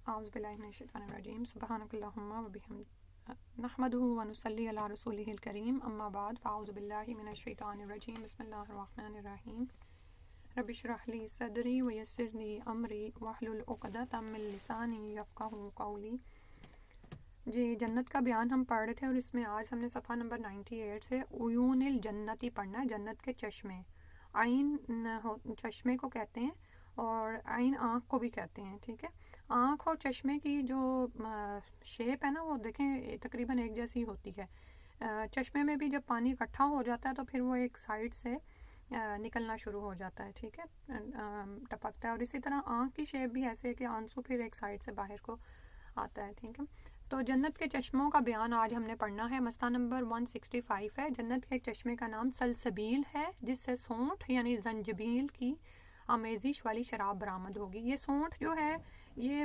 اعوذ باللہ من الشیطان الرجیم سبحانک اللہم و بحمدک نحمدہ و نصلی علی رسولہ الکریم اما بعد فاعوذ باللہ من الشیطان الرجیم بسم اللہ الرحمن الرحیم رب اشرح لی صدری ویسر لی امری واحلل عقدۃ من لسانی یفقہوا قولی۔ جی جنت کا بیان ہم پڑھ رہے تھے اور اس میں آج ہم نے صفحہ نمبر 98 سے عیون الجنتی پڑھنا ہے، جنت کے چشمے۔ عین چشمے کو کہتے ہیں اور عین آنکھ کو بھی کہتے ہیں، ٹھیک ہے۔ آنکھ اور چشمے کی جو شیپ ہے نا وہ دیکھیں تقریباً ایک جیسی ہوتی ہے۔ چشمے میں بھی جب پانی اکٹھا ہو جاتا ہے تو پھر وہ ایک سائڈ سے نکلنا شروع ہو جاتا ہے، ٹھیک ہے، ٹپکتا ہے، اور اسی طرح آنکھ کی شیپ بھی ایسے ہے کہ آنسو پھر ایک سائڈ سے باہر کو آتا ہے، ٹھیک ہے۔ تو جنت کے چشموں کا بیان آج ہم نے پڑھنا ہے۔ مسئلہ نمبر 165 ہے۔ جنت کے ایک چشمے کا نام سلسبیل ہے، جس سے سونٹھ یعنی زنجبیل کی آمیزش والی شراب برآمد ہوگی۔ یہ سونٹھ جو ہے یہ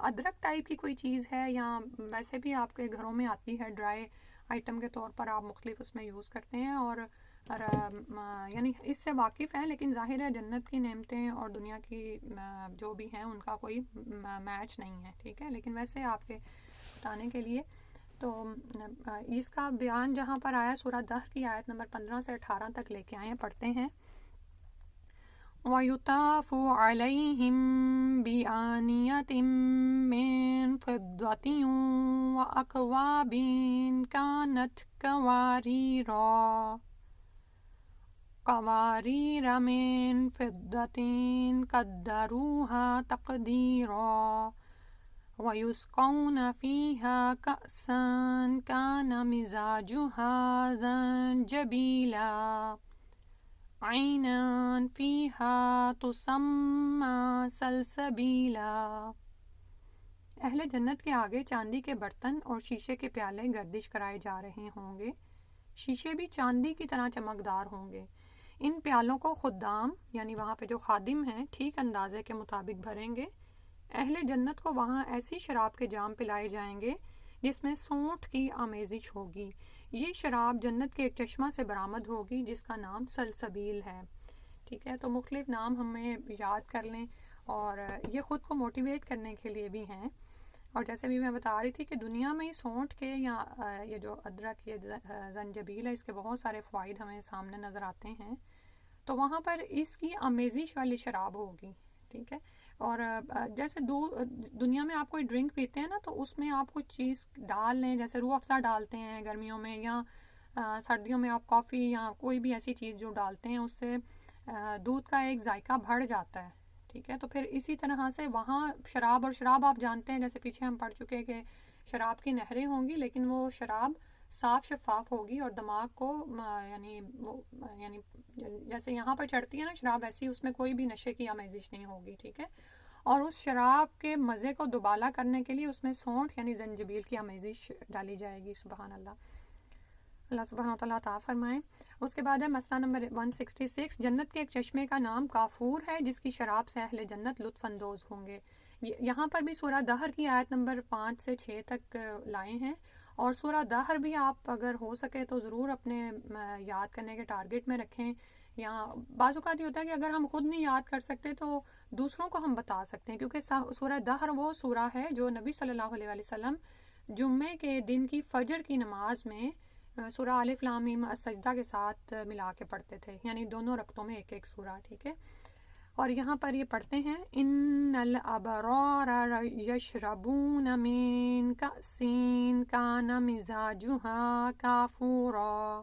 ادرک ٹائپ کی کوئی چیز ہے، یا ویسے بھی آپ کے گھروں میں آتی ہے ڈرائی آئٹم کے طور پر، آپ مختلف اس میں یوز کرتے ہیں اور یعنی اس سے واقف ہیں، لیکن ظاہر ہے جنت کی نعمتیں اور دنیا کی جو بھی ہیں ان کا کوئی میچ نہیں ہے، ٹھیک ہے، لیکن ویسے آپ کے بتانے کے لیے تو اس کا بیان جہاں پر آیا سورہ دہر کی آیت نمبر 15 سے 18 تک لے کے آئے، پڑھتے ہیں۔ وَيُطَافُ عَلَيْهِمْ بِآنِيَةٍ مِّن فِضَّةٍ وَأَكْوَابٍ كَانَتْ قَوَارِيرَ مِن فِضَّةٍ قَدَّرُوهَا تَقْدِيرًا وَيُسْقَوْنَ فِيهَا كَأْسًا كَانَ مِزَاجُهَا زَنجَبِيلًا عَيْنًا فِيهَا تُسَمَّى سَلْسَبِيلًا۔ اہل جنت کے آگے چاندی کے برتن اور شیشے کے پیالے گردش کرائے جا رہے ہوں گے، شیشے بھی چاندی کی طرح چمکدار ہوں گے۔ ان پیالوں کو خدام یعنی وہاں پہ جو خادم ہیں ٹھیک اندازے کے مطابق بھریں گے۔ اہل جنت کو وہاں ایسی شراب کے جام پلائے جائیں گے جس میں سونٹھ کی آمیزش ہوگی۔ یہ شراب جنت کے ایک چشمہ سے برآمد ہوگی جس کا نام سلسبیل ہے، ٹھیک ہے۔ تو مختلف نام ہمیں یاد کر لیں اور یہ خود کو موٹیویٹ کرنے کے لیے بھی ہیں۔ اور جیسے بھی میں بتا رہی تھی کہ دنیا میں سونٹھ کے یا یہ جو ادرک یہ زنجبیل ہے اس کے بہت سارے فوائد ہمیں سامنے نظر آتے ہیں، تو وہاں پر اس کی آمیزش والی شراب ہوگی، ٹھیک ہے۔ اور جیسے دنیا میں آپ کوئی ڈرنک پیتے ہیں نا تو اس میں آپ کچھ چیز ڈال لیں، جیسے روح افزا ڈالتے ہیں گرمیوں میں، یا سردیوں میں آپ کافی یا کوئی بھی ایسی چیز جو ڈالتے ہیں اس سے دودھ کا ایک ذائقہ بڑھ جاتا ہے، ٹھیک ہے۔ تو پھر اسی طرح سے وہاں شراب، اور شراب آپ جانتے ہیں جیسے پیچھے ہم پڑھ چکے کہ شراب کی نہریں ہوں گی، لیکن وہ شراب صاف شفاف ہوگی اور دماغ کو یعنی جیسے یہاں پر چڑھتی ہے نا شراب، ویسی اس میں کوئی بھی نشے کی آمیزش نہیں ہوگی، ٹھیک ہے۔ اور اس شراب کے مزے کو دوبالا کرنے کے لیے اس میں سونٹھ یعنی زنجبیل کی آمیزش ڈالی جائے گی، سبحان اللہ۔ اللہ سبحانہ وتعالیٰ عطا فرمائیں۔ اس کے بعد ہے مسئلہ نمبر 166۔ جنت کے ایک چشمے کا نام کافور ہے جس کی شراب سے اہل جنت لطف اندوز ہوں گے۔ یہاں پر بھی سورہ دہر کی آیت نمبر 5 سے 6 تک لائے ہیں، اور سورہ دہر بھی آپ اگر ہو سکے تو ضرور اپنے یاد کرنے کے ٹارگٹ میں رکھیں، یا بعض اوقات یہ ہوتا ہے کہ اگر ہم خود نہیں یاد کر سکتے تو دوسروں کو ہم بتا سکتے ہیں، کیونکہ سورہ دہر وہ سورہ ہے جو نبی صلی اللہ علیہ وسلم جمعے کے دن کی فجر کی نماز میں سورہ الف لام میم السجدہ کے ساتھ ملا کے پڑھتے تھے، یعنی دونوں رکعتوں میں ایک ایک سورہ، ٹھیک ہے۔ اور یہاں پر یہ پڑھتے ہیں ان الابرار یشربون من کأس کان مزاجها کافورا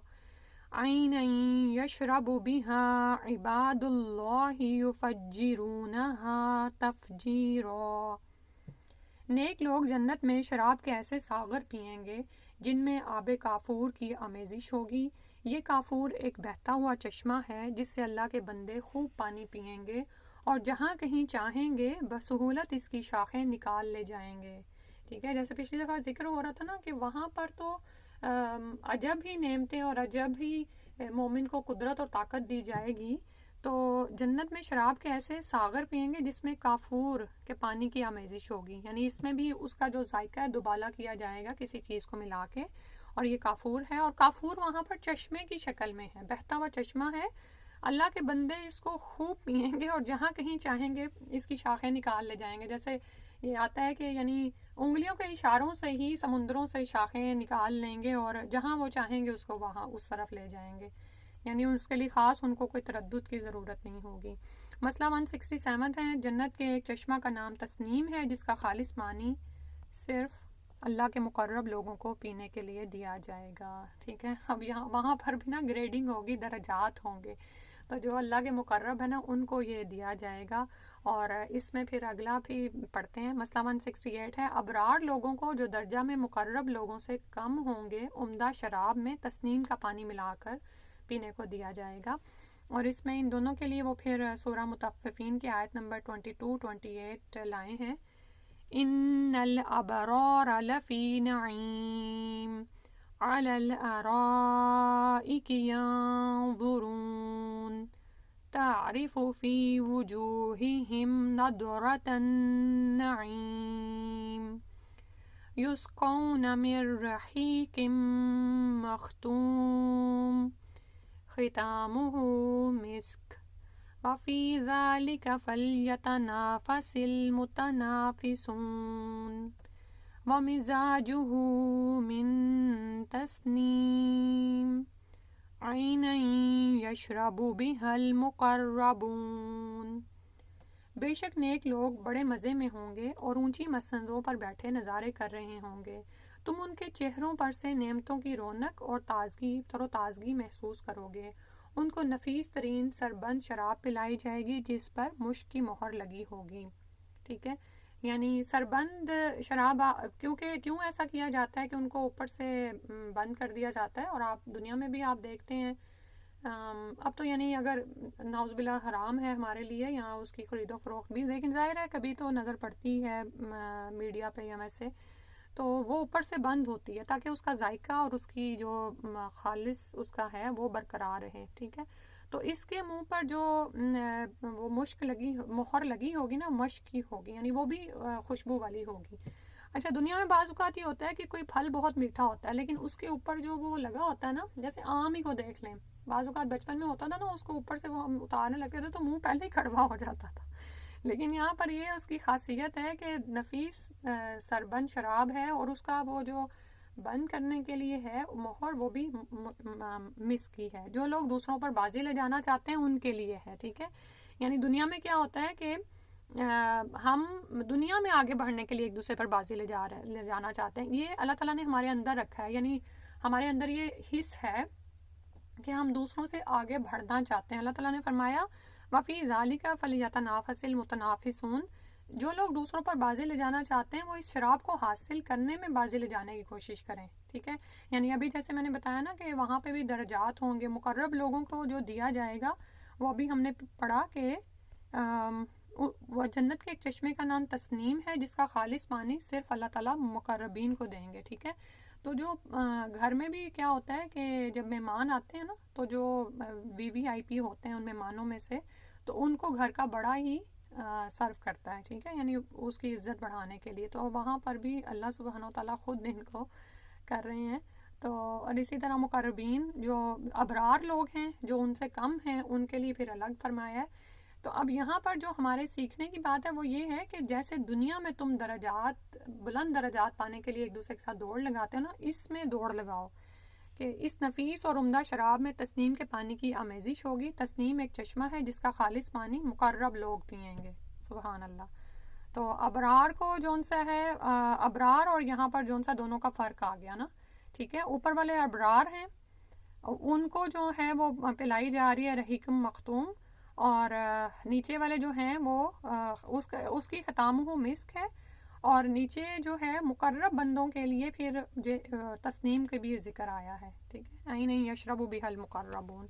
عینا یشرب بها عباد اللہ یفجرونها تفجیرا۔ نیک لوگ جنت میں شراب کے ایسے ساغر پئیں گے جن میں آب کافور کی آمیزش ہوگی۔ یہ کافور ایک بہتا ہوا چشمہ ہے جس سے اللہ کے بندے خوب پانی پئیں گے، اور جہاں کہیں چاہیں گے بسہولت اس کی شاخیں نکال لے جائیں گے، ٹھیک ہے۔ جیسے پچھلی دفعہ ذکر ہو رہا تھا نا کہ وہاں پر تو عجب ہی نعمتیں اور عجب ہی مومن کو قدرت اور طاقت دی جائے گی، تو جنت میں شراب کے ایسے ساغر پئیں گے جس میں کافور کے پانی کی آمیزش ہوگی، یعنی اس میں بھی اس کا جو ذائقہ ہے دوبالا کیا جائے گا کسی چیز کو ملا کے، اور یہ کافور ہے۔ اور کافور وہاں پر چشمے کی شکل میں ہے، بہتا ہوا چشمہ ہے، اللہ کے بندے اس کو خوب پئیں گے اور جہاں کہیں چاہیں گے اس کی شاخیں نکال لے جائیں گے. جیسے یہ آتا ہے کہ یعنی انگلیوں کے اشاروں سے ہی سمندروں سے شاخیں نکال لیں گے اور جہاں وہ چاہیں گے اس کو وہاں اس طرف لے جائیں گے. یعنی اس کے لیے خاص ان کو کوئی تردد کی ضرورت نہیں ہوگی. مسئلہ 167 ہے. جنت کے ایک چشمہ کا نام تسنیم ہے جس کا خالص پانی صرف اللہ کے مقرب لوگوں کو پینے کے لیے دیا جائے گا. ٹھیک ہے. اب یہاں وہاں پر بھی نا گریڈنگ ہوگی، درجات ہوں گے. تو جو اللہ کے مقرب ہے نا ان کو یہ دیا جائے گا. اور اس میں پھر اگلا بھی پڑھتے ہیں. مسئلہ 168 ہے. ابرار لوگوں کو جو درجہ میں مقرب لوگوں سے کم ہوں گے عمدہ شراب میں تسنیم کا پانی ملا کر پینے کو دیا جائے گا. اور اس میں ان دونوں کے لیے وہ پھر سورہ مطففین کی آیت نمبر 22-28 لائے ہیں. ان الابرار لفی نعیم علی الارائک ینظرون تعرف فی وجوہہم نضرۃ النعیم یسقون من رحیق مختوم ختامہ مسک وفی ذلک فلیتنافس المتنافسون ومزاجہ من تسنیم عینا یشرب بہا المقربون. بے شک نیک لوگ بڑے مزے میں ہوں گے اور اونچی مسندوں پر بیٹھے نظارے کر رہے ہوں گے. تم ان کے چہروں پر سے نعمتوں کی رونق اور تر و تازگی محسوس کرو گے. ان کو نفیس ترین سربند شراب پلائی جائے گی جس پر مشک کی مہر لگی ہوگی. ٹھیک ہے. یعنی سربند شراب کیوں ایسا کیا جاتا ہے کہ ان کو اوپر سے بند کر دیا جاتا ہے. اور آپ دنیا میں بھی آپ دیکھتے ہیں اب تو یعنی اگر نعوذ باللہ حرام ہے ہمارے لیے یہاں اس کی خرید و فروخت بھی، لیکن ظاہر ہے کبھی تو نظر پڑتی ہے میڈیا پہ یا ویسے، تو وہ اوپر سے بند ہوتی ہے تاکہ اس کا ذائقہ اور اس کی جو خالص اس کا ہے وہ برقرار رہے. ٹھیک ہے. تو اس کے منہ پر جو وہ مہر لگی ہوگی نا، مشک کی ہوگی، یعنی وہ بھی خوشبو والی ہوگی. اچھا، دنیا میں بعض اوقات یہ ہوتا ہے کہ کوئی پھل بہت میٹھا ہوتا ہے لیکن اس کے اوپر جو وہ لگا ہوتا ہے نا، جیسے آم ہی کو دیکھ لیں، بعض اوقات بچپن میں ہوتا تھا نا، اس کو اوپر سے وہ ہم اتارنے لگتے تھے تو منہ پہلے ہی کڑوا ہو جاتا تھا. لیکن یہاں پر یہ اس کی خاصیت ہے کہ نفیس سربند شراب ہے اور اس کا وہ جو بند کرنے کے لیے ہے مہر وہ بھی مسک کی ہے. جو لوگ دوسروں پر بازی لے جانا چاہتے ہیں ان کے لیے ہے. ٹھیک ہے. یعنی دنیا میں کیا ہوتا ہے کہ ہم دنیا میں آگے بڑھنے کے لیے ایک دوسرے پر بازی لے جانا چاہتے ہیں. یہ اللہ تعالیٰ نے ہمارے اندر رکھا ہے. یعنی ہمارے اندر یہ حص ہے کہ ہم دوسروں سے آگے بڑھنا چاہتے ہیں. اللہ تعالیٰ نے فرمایا وفی ذالک فلیتنافس المتنافسون. جو لوگ دوسروں پر بازی لے جانا چاہتے ہیں وہ اس شراب کو حاصل کرنے میں بازی لے جانے کی کوشش کریں. ٹھیک ہے. یعنی ابھی جیسے میں نے بتایا نا کہ وہاں پہ بھی درجات ہوں گے. مقرب لوگوں کو جو دیا جائے گا وہ ابھی ہم نے پڑھا کہ وہ جنت کے ایک چشمے کا نام تسنیم ہے جس کا خالص پانی صرف اللہ تعالیٰ مقربین کو دیں گے. ٹھیک ہے. تو جو گھر میں بھی کیا ہوتا ہے کہ جب مہمان آتے ہیں نا تو جو VVIP ہوتے ہیں ان مہمانوں میں سے، تو ان کو گھر کا بڑا ہی سرو کرتا ہے. ٹھیک ہے. یعنی اس کی عزت بڑھانے کے لیے. تو وہاں پر بھی اللہ سبحانہ و تعالیٰ خود ان کو کر رہے ہیں. تو اور اسی طرح مقربین جو ابرار لوگ ہیں جو ان سے کم ہیں ان کے لیے پھر الگ فرمایا ہے. تو اب یہاں پر جو ہمارے سیکھنے کی بات ہے وہ یہ ہے کہ جیسے دنیا میں تم بلند درجات پانے کے لیے ایک دوسرے کے ساتھ دوڑ لگاتے ہو نا، اس میں دوڑ لگاؤ کہ اس نفیس اور عمدہ شراب میں تسنیم کے پانی کی آمیزش ہوگی. تسنیم ایک چشمہ ہے جس کا خالص پانی مقرب لوگ پئیں گے. سبحان اللہ. تو ابرار کو جون سا ہے ابرار اور یہاں پر جون سا دونوں کا فرق آ گیا نا. ٹھیک ہے. اوپر والے ابرار ہیں، ان کو جو ہے وہ پلائی جا رہی ہے رحیق مختوم، اور نیچے والے جو ہیں وہ اس کی ختام مسک ہے. اور نیچے جو ہے مقرب بندوں کے لیے پھر تسنیم کے بھی ذکر آیا ہے. ٹھیک ہے. عین یشرب بہا المقربون.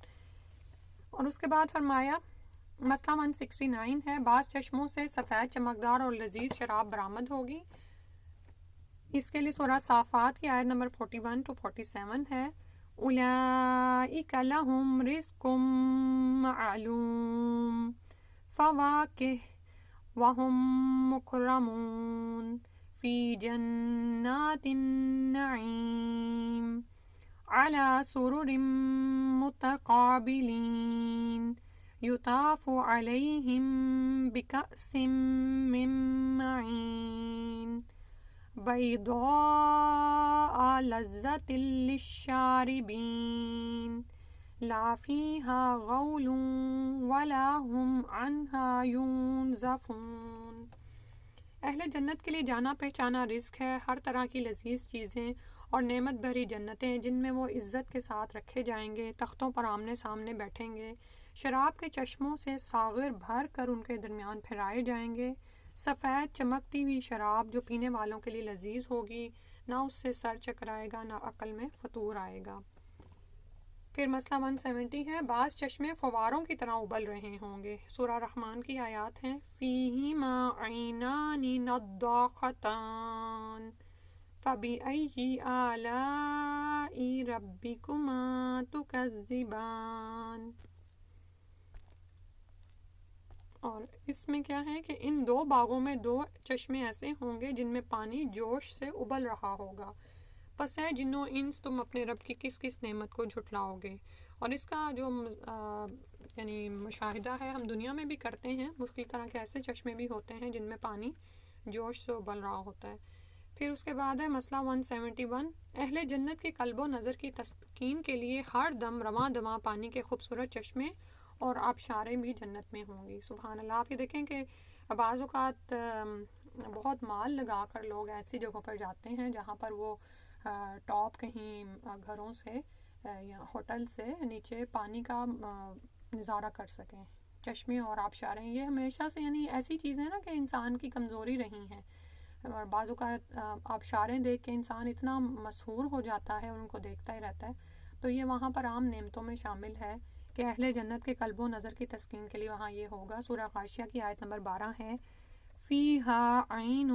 اور اس کے بعد فرمایا مسئلہ 169 ہے. بعض چشموں سے سفید چمکدار اور لذیذ شراب برآمد ہوگی. اس کے لیے سورہ صافات کی آیت نمبر 41-47 ہے. اولئک لہم رزق معلوم فواکہ وہم مکرمون فی جنات النعیم علی سرر متقابلین یطاف علیہم بکأس من معین بیضاء لذۃ للشاربین لا فیہا غول ولا ہم عنہا ینزفون۔ اہل جنت کے لیے جانا پہچانا رزق ہے، ہر طرح کی لذیذ چیزیں اور نعمت بھری جنتیں جن میں وہ عزت کے ساتھ رکھے جائیں گے، تختوں پر آمنے سامنے بیٹھیں گے، شراب کے چشموں سے ساغر بھر کر ان کے درمیان پھیرائے جائیں گے، سفید چمکتی ہوئی شراب جو پینے والوں کے لیے لذیذ ہوگی، نہ اس سے سر چکرائے گا نہ عقل میں فطور آئے گا۔ پھر مسئلہ 170 ہے، بعض چشمے فواروں کی طرح ابل رہے ہوں گے۔ سورہ رحمان کی آیات ہیں، فیہما عینان نضاختان فبأی آلاء ربکما تکذبان۔ اور اس میں کیا ہے کہ ان دو باغوں میں دو چشمے ایسے ہوں گے جن میں پانی جوش سے ابل رہا ہوگا، پس ہے جنوں انس تم اپنے رب کی کس کس نعمت کو جھٹلاؤ گے۔ اور اس کا جو یعنی مشاہدہ ہے ہم دنیا میں بھی کرتے ہیں، مختلف طرح کے ایسے چشمے بھی ہوتے ہیں جن میں پانی جوش سے ابل رہا ہوتا ہے۔ پھر اس کے بعد ہے مسئلہ 171، اہل جنت کے قلب و نظر کی تسکین کے لیے ہر دم رواں دواں پانی کے خوبصورت چشمے اور آبشاریں بھی جنت میں ہوں گی۔ سبحان اللہ۔ آپ یہ دیکھیں کہ بعض اوقات بہت مال لگا کر لوگ ایسی جگہوں پر جاتے ہیں جہاں پر وہ ٹاپ کہیں گھروں سے یا ہوٹل سے نیچے پانی کا نظارہ کر سکیں، چشمے اور آبشاریں۔ یہ ہمیشہ سے یعنی ایسی چیزیں نا کہ انسان کی کمزوری رہی ہیں، اور بعض اوقات آبشاریں دیکھ کے انسان اتنا مسحور ہو جاتا ہے، ان کو دیکھتا ہی رہتا ہے۔ تو یہ وہاں پر عام نعمتوں میں شامل ہے کہ اہل جنت کے قلب و نظر کی تسکین کے لیے وہاں یہ ہوگا۔ سورہ غاشیہ کی آیت نمبر 12 ہے، فیہا عین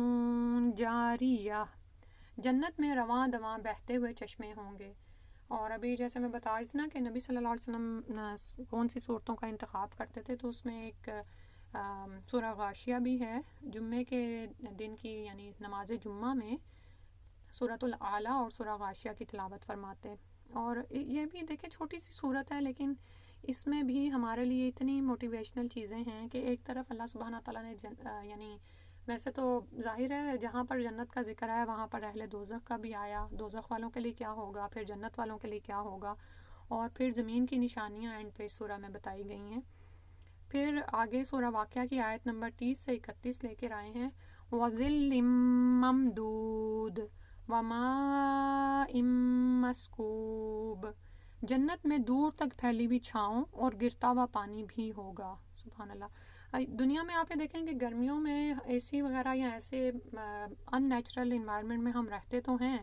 جاریہ، جنت میں رواں دواں بہتے ہوئے چشمے ہوں گے۔ اور ابھی جیسے میں بتا رہی تھی نا کہ نبی صلی اللہ علیہ وسلم کون سی صورتوں کا انتخاب کرتے تھے، تو اس میں ایک سورہ غاشیہ بھی ہے، جمعے کے دن کی یعنی نماز جمعہ میں سورۃ الاعلیٰ اور سورہ غاشیہ کی تلاوت فرماتے۔ اور یہ بھی دیکھیں چھوٹی سی صورت ہے، لیکن اس میں بھی ہمارے لیے اتنی موٹیویشنل چیزیں ہیں کہ ایک طرف اللہ سبحانہ تعالیٰ نے یعنی ویسے تو ظاہر ہے جہاں پر جنت کا ذکر ہے وہاں پر اہل دوزخ کا بھی آیا، دوزخ والوں کے لیے کیا ہوگا، پھر جنت والوں کے لیے کیا ہوگا، اور پھر زمین کی نشانیاں اینڈ پہ اس سورہ میں بتائی گئی ہیں۔ پھر آگے سورہ واقعہ کی آیت نمبر 30 سے 31 لے کر آئے ہیں، وَظِلٍّ مَّمْدُودٍ وَمَاءٍ مَّسْكُوبٍ، جنت میں دور تک پھیلی ہوئی چھاؤں اور گرتا ہوا پانی بھی ہوگا۔ سبحان اللہ۔ دنیا میں آپ یہ دیکھیں کہ گرمیوں میں اے سی وغیرہ یا ایسے ان نیچرل انوائرمنٹ میں ہم رہتے تو ہیں،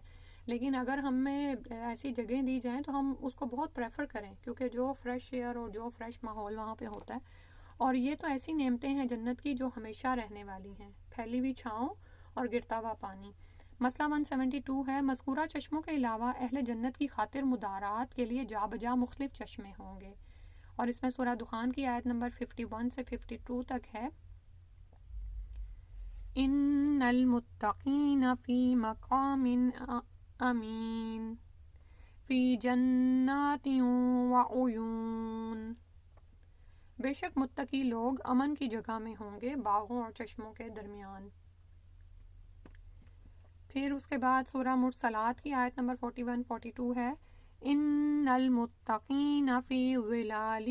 لیکن اگر ہمیں ایسی جگہیں دی جائیں تو ہم اس کو بہت پریفر کریں، کیونکہ جو فریش ایئر اور جو فریش ماحول وہاں پہ ہوتا ہے، اور یہ تو ایسی نعمتیں ہیں جنت کی جو ہمیشہ رہنے والی ہیں، پھیلی ہوئی چھاؤں اور گرتا ہوا پانی۔ مسئلہ 172 ہے، مذکورہ چشموں کے علاوہ اہل جنت کی خاطر مدارات کے لیے جا بجا مختلف چشمے ہوں گے۔ اور اس میں سورہ دخان کی آیت نمبر 51 سے 52 تک ہے، ان المتقین فی مقام امین فی جنات وعیون، بے شک متقی لوگ امن کی جگہ میں ہوں گے باغوں اور چشموں کے درمیان۔ پھر اس کے بعد سورہ مرسلات کی آیت نمبر 41-42 ہے، ان المتقین فی ظلال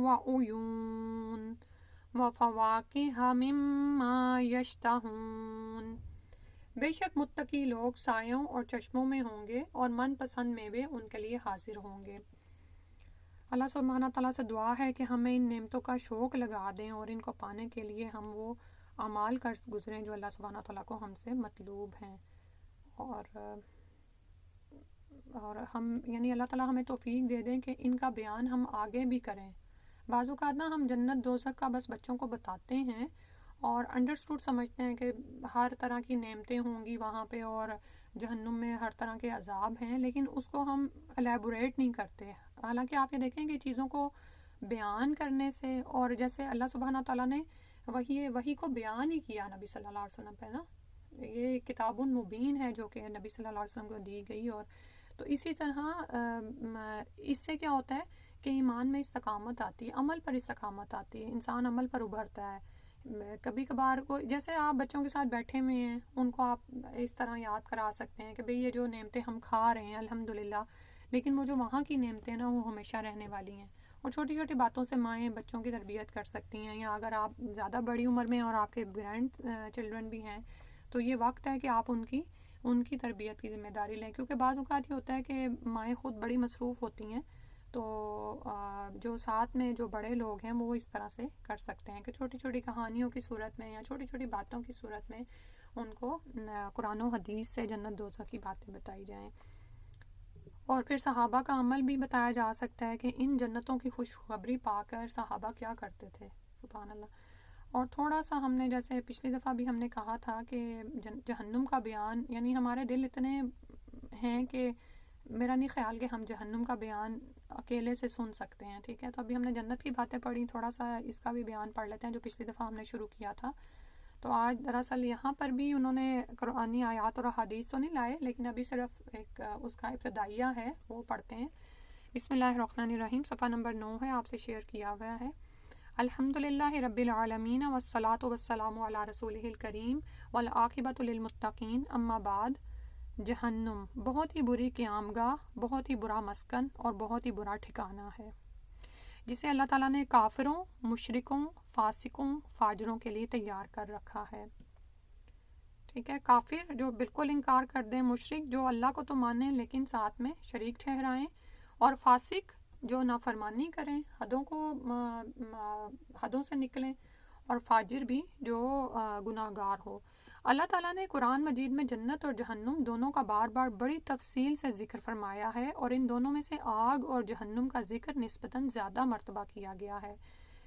وعیون وفواکہ مما یشتہون، بے شک متقی لوگ سایوں اور چشموں میں ہوں گے اور من پسند میوے ان کے لیے حاضر ہوں گے۔ اللہ سبحانہ تعالیٰ سے دعا ہے کہ ہمیں ان نعمتوں کا شوق لگا دیں اور ان کو پانے کے لیے ہم وہ اعمال کر گزریں جو اللہ سبحانہ تعالیٰ کو ہم سے مطلوب ہیں، اور ہم یعنی اللہ تعالیٰ ہمیں توفیق دے دیں کہ ان کا بیان ہم آگے بھی کریں۔ بعض اوقات نا ہم جنت دوزخ کا بس بچوں کو بتاتے ہیں اور انڈرسٹوڈ سمجھتے ہیں کہ ہر طرح کی نعمتیں ہوں گی وہاں پہ اور جہنم میں ہر طرح کے عذاب ہیں، لیکن اس کو ہم الیبوریٹ نہیں کرتے۔ حالانکہ آپ یہ دیکھیں کہ چیزوں کو بیان کرنے سے، اور جیسے اللہ سبحانہ تعالیٰ نے وحی کو بیان ہی کیا نبی صلی اللہ علیہ وسلم پہ نا، یہ کتاب مبین ہے جو کہ نبی صلی اللہ علیہ وسلم کو دی گئی، اور تو اسی طرح اس سے کیا ہوتا ہے کہ ایمان میں استقامت آتی ہے، عمل پر استقامت آتی ہے، انسان عمل پر ابھرتا ہے۔ کبھی کبھار کو جیسے آپ بچوں کے ساتھ بیٹھے ہوئے ہیں، ان کو آپ اس طرح یاد کرا سکتے ہیں کہ بھئی یہ جو نعمتیں ہم کھا رہے ہیں الحمدللہ، لیکن وہ جو وہاں کی نعمتیں نا وہ ہمیشہ رہنے والی ہیں، اور چھوٹی چھوٹی باتوں سے مائیں بچوں کی تربیت کر سکتی ہیں۔ یا اگر آپ زیادہ بڑی عمر میں اور آپ کے گرینڈ چلڈرن بھی ہیں تو یہ وقت ہے کہ آپ ان کی تربیت کی ذمہ داری لیں، کیونکہ بعض اوقات یہ ہوتا ہے کہ مائیں خود بڑی مصروف ہوتی ہیں، تو جو ساتھ میں جو بڑے لوگ ہیں وہ اس طرح سے کر سکتے ہیں کہ چھوٹی چھوٹی کہانیوں کی صورت میں یا چھوٹی چھوٹی باتوں کی صورت میں ان کو قرآن و حدیث سے جنت دوزخ کی باتیں بتائی جائیں۔ اور پھر صحابہ کا عمل بھی بتایا جا سکتا ہے کہ ان جنتوں کی خوشخبری پا کر صحابہ کیا کرتے تھے، سبحان اللہ۔ اور تھوڑا سا ہم نے جیسے پچھلی دفعہ بھی ہم نے کہا تھا کہ جہنم کا بیان، یعنی ہمارے دل اتنے ہیں کہ میرا نہیں خیال کہ ہم جہنم کا بیان اکیلے سے سن سکتے ہیں، ٹھیک ہے؟ تو ابھی ہم نے جنت کی باتیں پڑھی، تھوڑا سا اس کا بھی بیان پڑھ لیتے ہیں جو پچھلی دفعہ ہم نے شروع کیا تھا۔ تو آج دراصل یہاں پر بھی انہوں نے قرآنی آیات اور احادیث تو نہیں لائے، لیکن ابھی صرف ایک اس کا ابتدائیہ ہے وہ پڑھتے ہیں۔ بسم اللہ الرحمن الرحیم، صفحہ نمبر 9 ہے، آپ سے شیئر کیا ہوا ہے۔ الحمدللہ رب العالمین والصلاة والسلام علی رسولہ الکریم والعاقبۃ للمتقین، اما بعد۔ جہنم بہت ہی بری قیامگاہ، بہت ہی برا مسکن اور بہت ہی برا ٹھکانہ ہے، جسے اللہ تعالیٰ نے کافروں، مشرکوں، فاسقوں، فاجروں کے لیے تیار کر رکھا ہے۔ ٹھیک ہے، کافر جو بالکل انکار کر دیں، مشرک جو اللہ کو تو مانیں لیکن ساتھ میں شریک ٹھہرائیں، اور فاسق جو نافرمانی کریں، حدوں سے نکلیں، اور فاجر بھی جو گناہ گار ہو۔ اللہ تعالیٰ نے قرآن مجید میں جنت اور جہنم دونوں کا بار بار بڑی تفصیل سے ذکر فرمایا ہے، اور ان دونوں میں سے آگ اور جہنم کا ذکر نسبتاً زیادہ مرتبہ کیا گیا ہے۔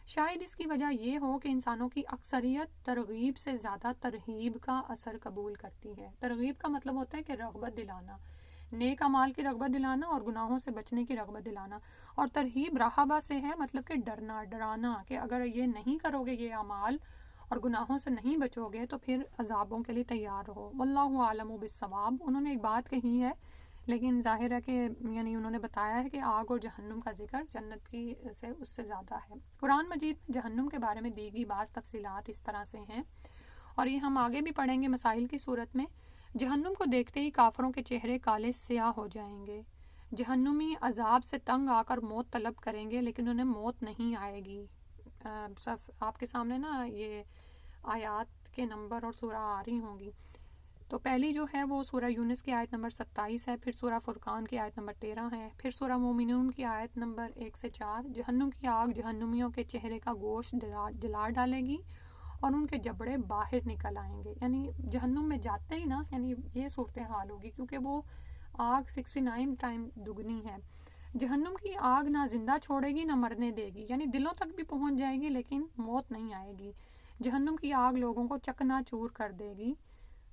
شاید اس کی وجہ یہ ہو کہ انسانوں کی اکثریت ترغیب سے زیادہ ترہیب کا اثر قبول کرتی ہے۔ ترغیب کا مطلب ہوتا ہے کہ رغبت دلانا، نیک اعمال کی رغبت دلانا اور گناہوں سے بچنے کی رغبت دلانا، اور ترہیب رہبہ سے ہے، مطلب کہ ڈرانا کہ اگر یہ نہیں کرو گے یہ اعمال اور گناہوں سے نہیں بچو گے تو پھر عذابوں کے لیے تیار رہو۔ واللہ اعلم بالصواب۔ انہوں نے ایک بات کہی ہے، لیکن ظاہر ہے کہ یعنی انہوں نے بتایا ہے کہ آگ اور جہنم کا ذکر جنت کی سے اس سے زیادہ ہے۔ قرآن مجید میں جہنم کے بارے میں دی گئی بعض تفصیلات اس طرح سے ہیں، اور یہ ہم آگے بھی پڑھیں گے مسائل کی صورت میں۔ جہنم کو دیکھتے ہی کافروں کے چہرے کالے سیاہ ہو جائیں گے۔ جہنمی عذاب سے تنگ آ کر موت طلب کریں گے لیکن انہیں موت نہیں آئے گی۔ آپ کے سامنے نا یہ آیات کے نمبر اور سورہ آ رہی ہوں گی۔ تو پہلی جو ہے وہ سورہ یونس کی آیت نمبر 27 ہے، پھر سورہ فرقان کی آیت نمبر 13 ہے، پھر سورہ مومنون کی آیت نمبر 1 سے 4۔ جہنم کی آگ جہنمیوں کے چہرے کا گوشت جلا ڈالے گی اور ان کے جبڑے باہر نکل آئیں گے۔ یعنی جہنم میں جاتے ہی نا یعنی یہ صورتحال ہوگی، کیونکہ وہ آگ 69 ٹائم دگنی ہے۔ جہنم کی آگ نہ زندہ چھوڑے گی نہ مرنے دے گی، یعنی دلوں تک بھی پہنچ جائے گی لیکن موت نہیں آئے گی۔ جہنم کی آگ لوگوں کو چکنا چور کر دے گی۔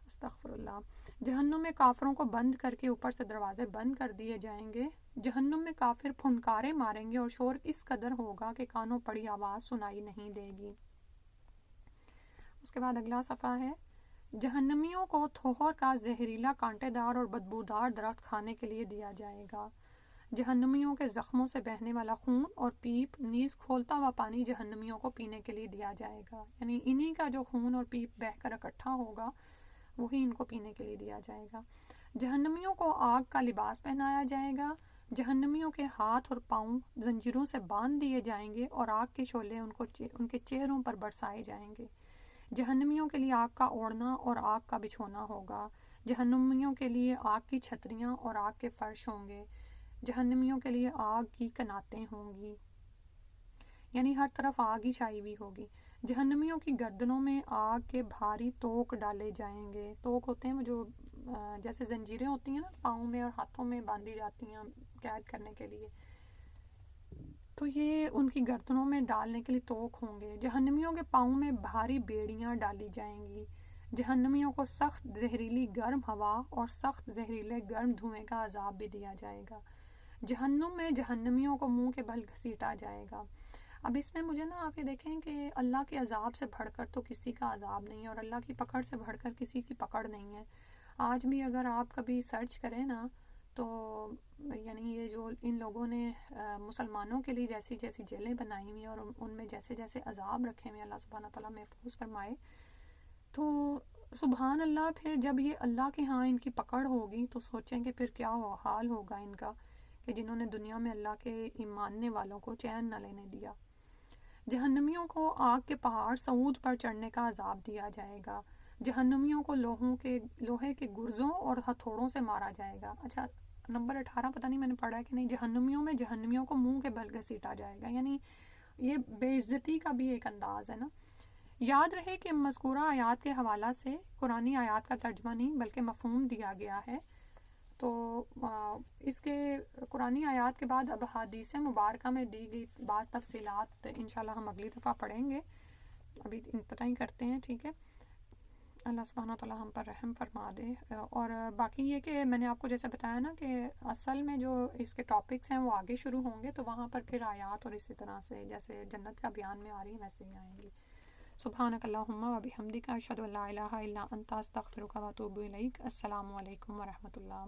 استغفر اللہ۔ جہنم میں کافروں کو بند کر کے اوپر سے دروازے بند کر دیے جائیں گے۔ جہنم میں کافر پھنکارے ماریں گے اور شور اس قدر ہوگا کہ کانوں پڑی آواز سنائی نہیں دے گی۔ اس کے بعد اگلا صفحہ ہے، جہنمیوں کو تھوہر کا زہریلا کانٹے دار اور بدبودار درخت کھانے کے لیے دیا جائے گا۔ جہنمیوں کے زخموں سے بہنے والا خون اور پیپ نیز کھولتا ہوا پانی جہنمیوں کو پینے کے لیے دیا جائے گا، یعنی انہی کا جو خون اور پیپ بہہ کر اکٹھا ہوگا وہی ان کو پینے کے لیے دیا جائے گا۔ جہنمیوں کو آگ کا لباس پہنایا جائے گا۔ جہنمیوں کے ہاتھ اور پاؤں زنجیروں سے باندھ دیے جائیں گے اور آگ کے شعلے ان کے چہروں پر برسائے جائیں گے۔ جہنمیوں کے لیے آگ کا اوڑھنا اور آگ کا بچھونا ہوگا۔ جہنمیوں کے لیے آگ کی چھتریاں اور آگ کے فرش ہوں گے۔ جہنمیوں کے لیے آگ کی کناتیں ہوں گی، یعنی ہر طرف آگ ہی چھائی ہوئی ہوگی۔ جہنمیوں کی گردنوں میں آگ کے بھاری توق ڈالے جائیں گے۔ توق ہوتے ہیں وہ جو جیسے زنجیریں ہوتی ہیں نا پاؤں میں اور ہاتھوں میں باندھی جاتی ہیں قید کرنے کے لیے، تو یہ ان کی گردنوں میں ڈالنے کے لیے توق ہوں گے۔ جہنمیوں کے پاؤں میں بھاری بیڑیاں ڈالی جائیں گی۔ جہنمیوں کو سخت زہریلی گرم ہوا اور سخت زہریلے گرم دھوئیں کا عذاب بھی دیا جائے گا۔ جہنم میں جہنمیوں کو منہ کے بل گھسیٹا جائے گا۔ اب اس میں مجھے نا آپ یہ دیکھیں کہ اللہ کے عذاب سے بڑھ کر تو کسی کا عذاب نہیں ہے، اور اللہ کی پکڑ سے بڑھ کر کسی کی پکڑ نہیں ہے۔ آج بھی اگر آپ کبھی سرچ کریں نا تو یعنی یہ جو ان لوگوں نے مسلمانوں کے لیے جیسی جیسی جیلیں بنائی ہوئی ہیں اور ان میں جیسے جیسے عذاب رکھے ہوئے ہیں، اللہ سبحانہ تعالیٰ محفوظ فرمائے. تو سبحان اللہ، پھر جب یہ اللہ کے ہاں ان کی پکڑ ہوگی تو سوچیں کہ پھر کیا حال ہوگا ان کا، کہ جنہوں نے دنیا میں اللہ کے ماننے والوں کو چین نہ لینے دیا. جہنمیوں کو آگ کے پہاڑ سعود پر چڑھنے کا عذاب دیا جائے گا. جہنمیوں کو لوہے کے گرزوں اور ہتھوڑوں سے مارا جائے گا. اچھا، نمبر 18 پتہ نہیں میں نے پڑھا ہے کہ نہیں. جہنمیوں کو منہ کے بل گھسیٹا جائے گا، یعنی یہ بے عزتی کا بھی ایک انداز ہے نا. یاد رہے کہ مذکورہ آیات کے حوالہ سے قرآنی آیات کا ترجمہ نہیں بلکہ مفہوم دیا گیا ہے. تو اس کے قرآنی آیات کے بعد اب حدیث مبارکہ میں دی گئی بعض تفصیلات انشاءاللہ ہم اگلی دفعہ پڑھیں گے. ابھی اتنا ہی کرتے ہیں، ٹھیک ہے. اللہ سبحانہ تعالیٰ ہم پر رحم فرما دے. اور باقی یہ کہ میں نے آپ کو جیسے بتایا نا کہ اصل میں جو اس کے ٹاپکس ہیں وہ آگے شروع ہوں گے، تو وہاں پر پھر آیات اور اسی طرح سے جیسے جنت کا بیان میں آ رہی ہے ویسے ہی آئیں گی. سبحانک اللہم و بحمدک اشہد ان لا الہ الا انت استغفرک و اتوب الیک. السلام علیکم ورحمۃ اللہ.